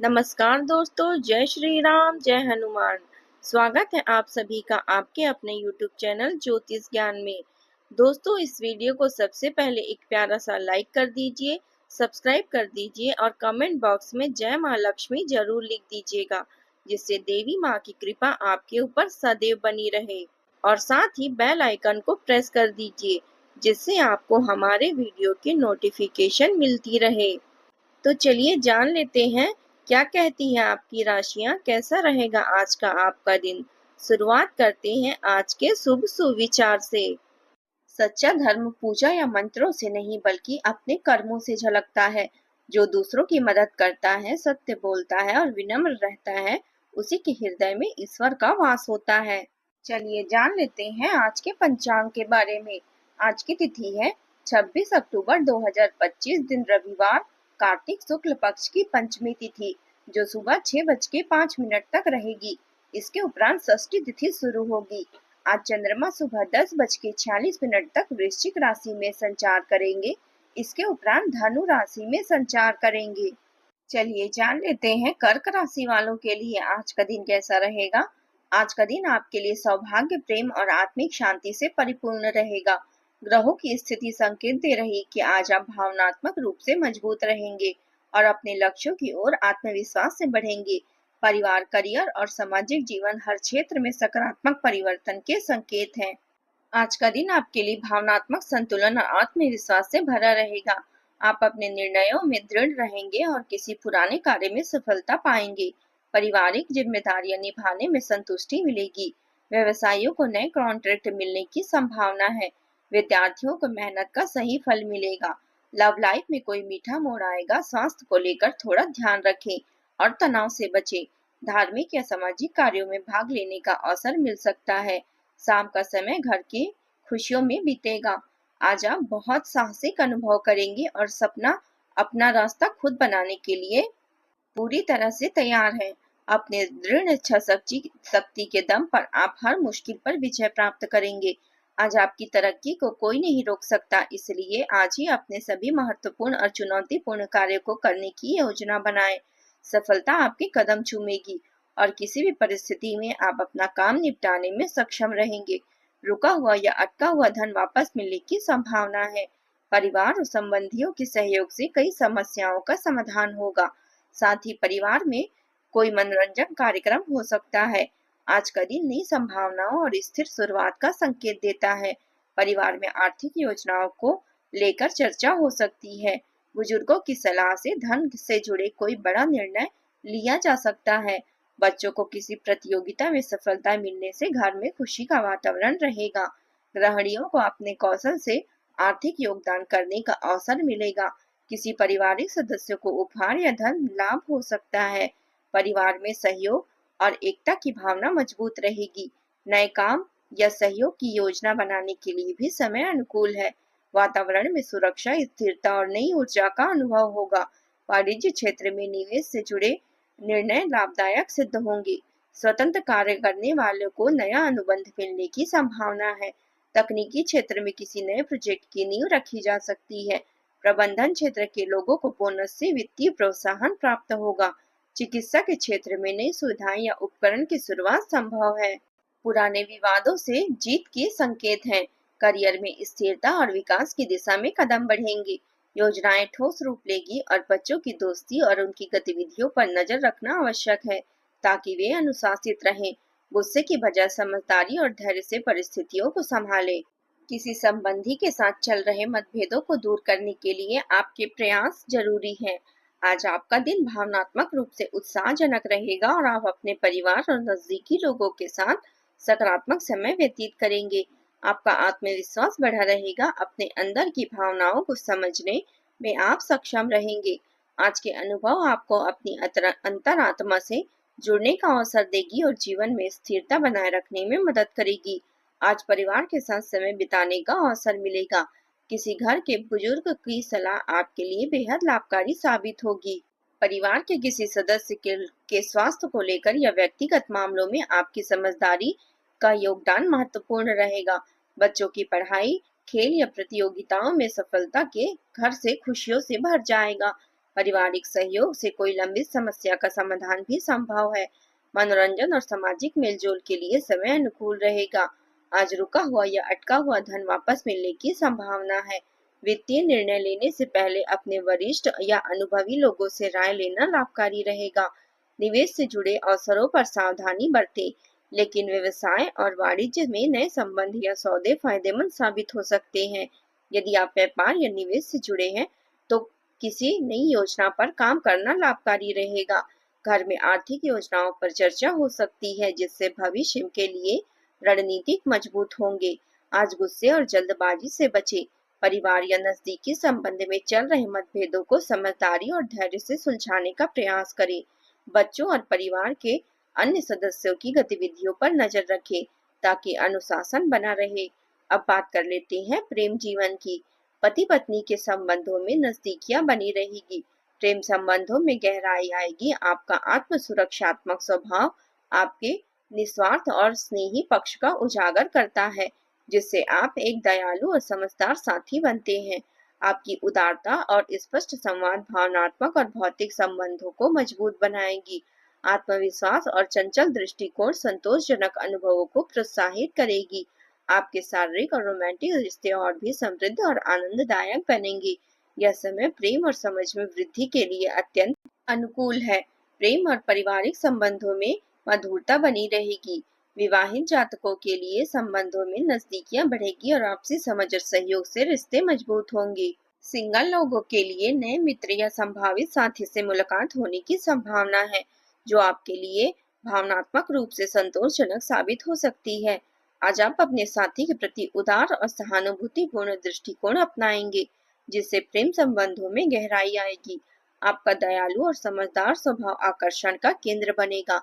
नमस्कार दोस्तों, जय श्री राम, जय हनुमान। स्वागत है आप सभी का आपके अपने YouTube चैनल ज्योतिष ज्ञान में। दोस्तों, इस वीडियो को सबसे पहले एक प्यारा सा लाइक कर दीजिए, सब्सक्राइब कर दीजिए और कमेंट बॉक्स में जय माँ लक्ष्मी जरूर लिख दीजिएगा, जिससे देवी माँ की कृपा आपके ऊपर सदैव बनी रहे। और साथ ही बेल आइकन को प्रेस कर दीजिए, जिससे आपको हमारे वीडियो की नोटिफिकेशन मिलती रहे। तो चलिए जान लेते हैं क्या कहती है आपकी राशियां, कैसा रहेगा आज का आपका दिन। शुरुआत करते हैं आज के शुभ सुविचार से। सच्चा धर्म पूजा या मंत्रों से नहीं बल्कि अपने कर्मों से झलकता है। जो दूसरों की मदद करता है, सत्य बोलता है और विनम्र रहता है, उसी के हृदय में ईश्वर का वास होता है। चलिए जान लेते हैं आज के पंचांग के बारे में। आज की तिथि है 26 अक्टूबर 2025, दिन रविवार, कार्तिक शुक्ल पक्ष की पंचमी तिथि, जो सुबह 6:05 तक रहेगी। इसके उपरांत षष्ठी तिथि शुरू होगी। आज चंद्रमा सुबह 10:46 तक वृश्चिक राशि में संचार करेंगे। इसके उपरांत धनु राशि में संचार करेंगे। चलिए जान लेते हैं कर्क राशि वालों के लिए आज का दिन कैसा रहेगा। आज का दिन आपके लिए सौभाग्य, प्रेम और आत्मिक शांति से परिपूर्ण रहेगा। ग्रहों की स्थिति संकेत दे रही कि आज आप भावनात्मक रूप से मजबूत रहेंगे और अपने लक्ष्यों की ओर आत्मविश्वास से बढ़ेंगे। परिवार, करियर और सामाजिक जीवन हर क्षेत्र में सकारात्मक परिवर्तन के संकेत हैं। आज का दिन आपके लिए भावनात्मक संतुलन और आत्मविश्वास से भरा रहेगा। आप अपने निर्णयों में दृढ़ रहेंगे और किसी पुराने कार्य में सफलता पाएंगे। पारिवारिक जिम्मेदारियां निभाने में संतुष्टि मिलेगी। व्यवसायियों को नए कॉन्ट्रैक्ट मिलने की संभावना है। विद्यार्थियों को मेहनत का सही फल मिलेगा। लव लाइफ में कोई मीठा मोड़ आएगा। स्वास्थ्य को लेकर थोड़ा ध्यान रखें और तनाव से बचें। धार्मिक या सामाजिक कार्यों में भाग लेने का अवसर मिल सकता है। शाम का समय घर की खुशियों में बीतेगा। आज आप बहुत साहसिक अनुभव करेंगे और अपना रास्ता खुद बनाने के लिए पूरी तरह से तैयार हैं। अपने दृढ़ इच्छा शक्ति के दम पर आप हर मुश्किल पर विजय प्राप्त करेंगे। आज आपकी तरक्की को कोई नहीं रोक सकता, इसलिए आज ही अपने सभी महत्वपूर्ण और चुनौतीपूर्ण कार्यों को करने की योजना बनाएं। सफलता आपके कदम चूमेगी और किसी भी परिस्थिति में आप अपना काम निपटाने में सक्षम रहेंगे। रुका हुआ या अटका हुआ धन वापस मिलने की संभावना है। परिवार और संबंधियों के सहयोग से कई समस्याओं का समाधान होगा। साथ ही परिवार में कोई मनोरंजन कार्यक्रम हो सकता है। आज का दिन नई संभावनाओं और स्थिर शुरुआत का संकेत देता है। परिवार में आर्थिक योजनाओं को लेकर चर्चा हो सकती है। बुजुर्गों की सलाह से धन से जुड़े कोई बड़ा निर्णय लिया जा सकता है। बच्चों को किसी प्रतियोगिता में सफलता मिलने से घर में खुशी का वातावरण रहेगा। गृहिणियों को अपने कौशल से आर्थिक योगदान करने का अवसर मिलेगा। किसी पारिवारिक सदस्य को उपहार या धन लाभ हो सकता है। परिवार में सहयोग और एकता की भावना मजबूत रहेगी। नए काम या सहयोग की योजना बनाने के लिए भी समय अनुकूल है। वातावरण में सुरक्षा, स्थिरता और नई ऊर्जा का अनुभव होगा। वाणिज्य क्षेत्र में निवेश से जुड़े निर्णय लाभदायक सिद्ध होंगे। स्वतंत्र कार्य करने वालों को नया अनुबंध मिलने की संभावना है। तकनीकी क्षेत्र में किसी नए प्रोजेक्ट की नींव रखी जा सकती है। प्रबंधन क्षेत्र के लोगों को बोनस से वित्तीय प्रोत्साहन प्राप्त होगा। चिकित्सा के क्षेत्र में नई सुविधाएं या उपकरण की शुरुआत संभव है। पुराने विवादों से जीत के संकेत हैं। करियर में स्थिरता और विकास की दिशा में कदम बढ़ेंगे। योजनाएं ठोस रूप लेगी और बच्चों की दोस्ती और उनकी गतिविधियों पर नजर रखना आवश्यक है, ताकि वे अनुशासित रहें। गुस्से की बजाय समझदारी और धैर्य से परिस्थितियों को संभालें। किसी संबंधी के साथ चल रहे मतभेदों को दूर करने के लिए आपके प्रयास जरूरी हैं। आज आपका दिन भावनात्मक रूप से उत्साहजनक रहेगा और आप अपने परिवार और नजदीकी लोगों के साथ सकारात्मक समय व्यतीत करेंगे। आपका आत्मविश्वास बढ़ा रहेगा। अपने अंदर की भावनाओं को समझने में आप सक्षम रहेंगे। आज के अनुभव आपको अपनी अंतरात्मा से जुड़ने का अवसर देगी और जीवन में स्थिरता बनाए रखने में मदद करेगी। आज परिवार के साथ समय बिताने का अवसर मिलेगा। किसी घर के बुजुर्ग की सलाह आपके लिए बेहद लाभकारी साबित होगी। परिवार के किसी सदस्य के स्वास्थ्य को लेकर या व्यक्तिगत मामलों में आपकी समझदारी का योगदान महत्वपूर्ण रहेगा। बच्चों की पढ़ाई, खेल या प्रतियोगिताओं में सफलता के घर से खुशियों से भर जाएगा। पारिवारिक सहयोग से कोई लंबित समस्या का समाधान भी संभव है। मनोरंजन और सामाजिक मेलजोल के लिए समय अनुकूल रहेगा। आज रुका हुआ या अटका हुआ धन वापस मिलने की संभावना है। वित्तीय निर्णय लेने से पहले अपने वरिष्ठ या अनुभवी लोगों से राय लेना लाभकारी रहेगा। निवेश से जुड़े अवसरों पर सावधानी बरतें, लेकिन व्यवसाय और वाणिज्य में नए संबंध या सौदे फायदेमंद साबित हो सकते हैं। यदि आप व्यापार या निवेश से जुड़े हैं, तो किसी नई योजना पर काम करना लाभकारी रहेगा। घर में आर्थिक योजनाओं पर चर्चा हो सकती है, जिससे भविष्य के लिए रणनीतिक मजबूत होंगे। आज गुस्से और जल्दबाजी से बचें। परिवार या नजदीकी संबंध में चल रहे मतभेदों को समझदारी और धैर्य से सुलझाने का प्रयास करें। बच्चों और परिवार के अन्य सदस्यों की गतिविधियों पर नजर रखें, ताकि अनुशासन बना रहे। अब बात कर लेते हैं प्रेम जीवन की। पति पत्नी के संबंधों में नजदीकियां बनी रहेगी। प्रेम संबंधों में गहराई आएगी। आपका आत्म सुरक्षात्मक स्वभाव आपके निस्वार्थ और स्नेही पक्ष का उजागर करता है, जिससे आप एक दयालु और समझदार साथी बनते हैं। आपकी उदारता और स्पष्ट संवाद भावनात्मक और भौतिक संबंधों को मजबूत बनाएगी। आत्मविश्वास और चंचल दृष्टिकोण संतोषजनक अनुभवों को प्रोत्साहित करेगी। आपके शारीरिक और रोमांटिक रिश्ते और भी समृद्ध और आनंददायक बनेंगे। यह समय प्रेम और समझ में वृद्धि के लिए अत्यंत अनुकूल है। प्रेम और पारिवारिक संबंधों में मधुरता बनी रहेगी। विवाहित जातकों के लिए संबंधों में नजदीकियां बढ़ेगी और आपसी समझ और सहयोग से रिश्ते मजबूत होंगे। सिंगल लोगों के लिए नए मित्र या संभावित साथी से मुलाकात होने की संभावना है, जो आपके लिए भावनात्मक रूप से संतोषजनक साबित हो सकती है। आज आप अपने साथी के प्रति उदार और सहानुभूतिपूर्ण दृष्टिकोण अपनाएंगे, जिससे प्रेम संबंधों में गहराई आएगी। आपका दयालु और समझदार स्वभाव आकर्षण का केंद्र बनेगा।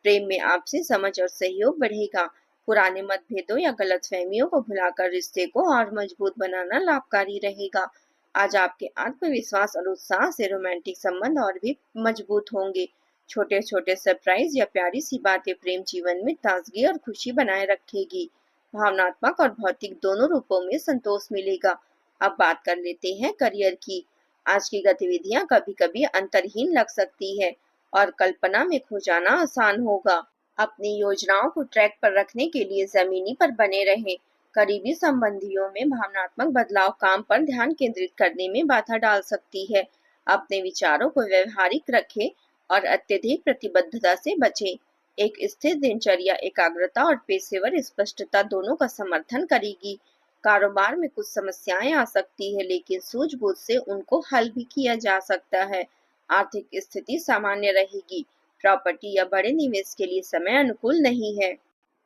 प्रेम में आपसी समझ और सहयोग बढ़ेगा। पुराने मतभेदों या गलतफहमियों को भुलाकर रिश्ते को और मजबूत बनाना लाभकारी रहेगा। आज आपके आत्मविश्वास और उत्साह से रोमांटिक संबंध और भी मजबूत होंगे। छोटे छोटे सरप्राइज या प्यारी सी बातें प्रेम जीवन में ताजगी और खुशी बनाए रखेगी। भावनात्मक और भौतिक दोनों रूपों में संतोष मिलेगा। अब बात कर लेते हैं करियर की। आज की गतिविधियां कभी कभी अंतरहीन लग सकती है और कल्पना में खो जाना आसान होगा। अपनी योजनाओं को ट्रैक पर रखने के लिए जमीनी पर बने रहें। करीबी संबंधियों में भावनात्मक बदलाव काम पर ध्यान केंद्रित करने में बाधा डाल सकती है। अपने विचारों को व्यवहारिक रखें और अत्यधिक प्रतिबद्धता से बचें। एक स्थिर दिनचर्या एकाग्रता और पेशेवर स्पष्टता दोनों का समर्थन करेगी। कारोबार में कुछ समस्याएं आ सकती है, लेकिन सूझबूझ से उनको हल भी किया जा सकता है। आर्थिक स्थिति सामान्य रहेगी। प्रॉपर्टी या बड़े निवेश के लिए समय अनुकूल नहीं है।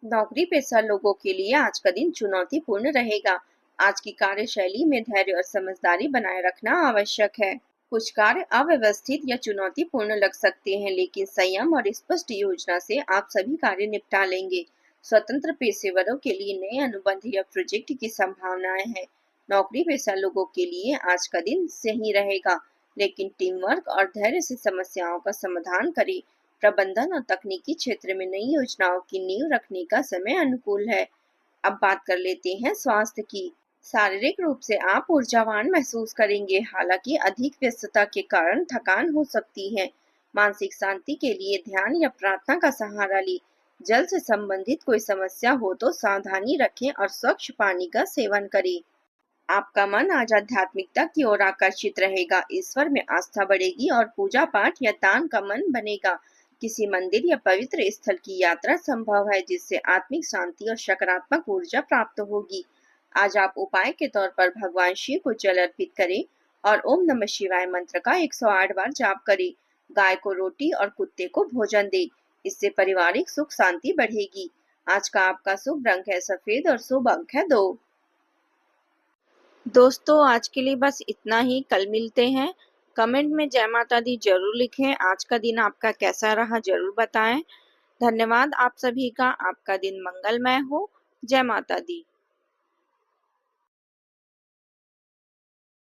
नौकरी पेशा लोगों के लिए आज का दिन चुनौतीपूर्ण रहेगा। आज की कार्यशैली में धैर्य और समझदारी बनाए रखना आवश्यक है। कुछ कार्य अव्यवस्थित या चुनौतीपूर्ण लग सकते हैं, लेकिन संयम और स्पष्ट योजना से आप सभी कार्य निपटा लेंगे। स्वतंत्र पेशेवरों के लिए नए अनुबंध या प्रोजेक्ट की संभावनाएं हैं। नौकरी पेशा लोगों के लिए आज का दिन सही रहेगा, लेकिन टीम वर्क और धैर्य से समस्याओं का समाधान करें। प्रबंधन और तकनीकी क्षेत्र में नई योजनाओं की नींव रखने का समय अनुकूल है। अब बात कर लेते हैं स्वास्थ्य की। शारीरिक रूप से आप ऊर्जावान महसूस करेंगे, हालांकि अधिक व्यस्तता के कारण थकान हो सकती है। मानसिक शांति के लिए ध्यान या प्रार्थना का सहारा लें। जल से संबंधित कोई समस्या हो तो सावधानी रखें और स्वच्छ पानी का सेवन करें। आपका मन आज आध्यात्मिकता की ओर आकर्षित रहेगा। ईश्वर में आस्था बढ़ेगी और पूजा पाठ या दान का मन बनेगा। किसी मंदिर या पवित्र स्थल की यात्रा संभव है, जिससे आत्मिक शांति और सकारात्मक ऊर्जा प्राप्त होगी। आज आप उपाय के तौर पर भगवान शिव को जल अर्पित करें और ओम नमः शिवाय मंत्र का 108 बार जाप करें। गाय को रोटी और कुत्ते को भोजन दें। इससे पारिवारिक सुख शांति बढ़ेगी। आज का आपका शुभ रंग है सफेद और शुभ अंक है 2। दोस्तों, आज के लिए बस इतना ही। कल मिलते हैं। कमेंट में जय माता दी जरूर लिखें। आज का दिन आपका कैसा रहा जरूर बताएं। धन्यवाद आप सभी का। आपका दिन मंगलमय हो। जय माता दी।